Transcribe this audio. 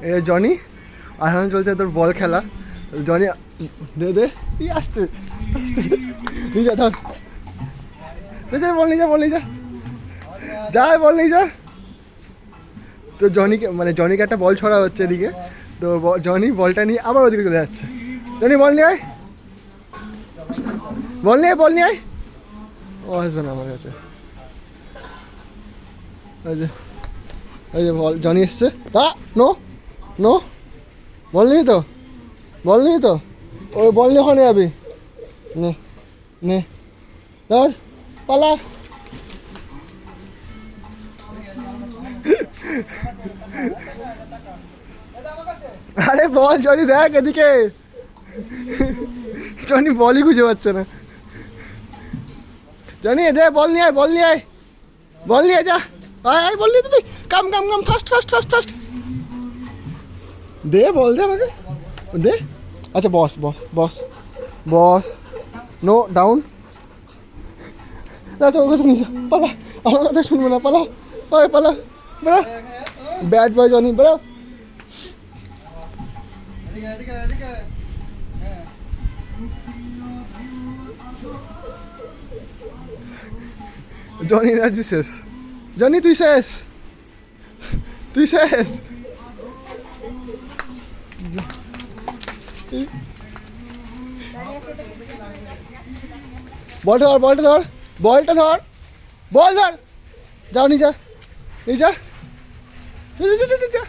এ Johnny, আর এখন চলছে তোর বল খেলা। জনি দে দে, ই আসতে আসতে নিয়ে যা, ধর যা, বল নিয়ে যা, বল নিয়ে যা, যা বল নিয়ে যা। তো জনিকে মানে জনিকে একটা বল ছড়া হচ্ছে এদিকে, তো জনি বলটা নিয়ে আবার ওদিকে চলে যাচ্ছে। জনি বল নিয়ে আয়, বল নিয়ে বল নিয়ে আয়। ও আসবে না আমার কাছে। এই যে বল, জনি এসছে। নো নো, বল নিবি তো, বল নিবি তো, ওই বল নিয়ে ওখানে যাবি। নে নে, ধর পালা। আরে বল জনি, দেখ এদিকে, জনি বলই খুঁজে পাচ্ছে না। জনি দে, বল নিয়ে আয়, বল নিয়ে আয়, বল নিয়ে যা, আয় আয় বল নিয়ে, তুই কাম কাম কাম, ফাস্ট ফাস্ট ফাস্ট ফাস্ট, দে বল দে আমাকে, দে। আচ্ছা বস বস বস বস, নো ডাউন। আচ্ছা ওর কাছে নিয়ে যা, পালা, আমার কথা শুনবো না, পালা, ওই পালা, বেড়া, ব্যাড বয় জনি, বেড়া। জনি এনার্জি শেষ, জনি তুই শেষ, তুই শেষ। বলটা ধর, বলটা ধর, বলটা ধর, বল ধর, যাও নি যা, এই যা, যা।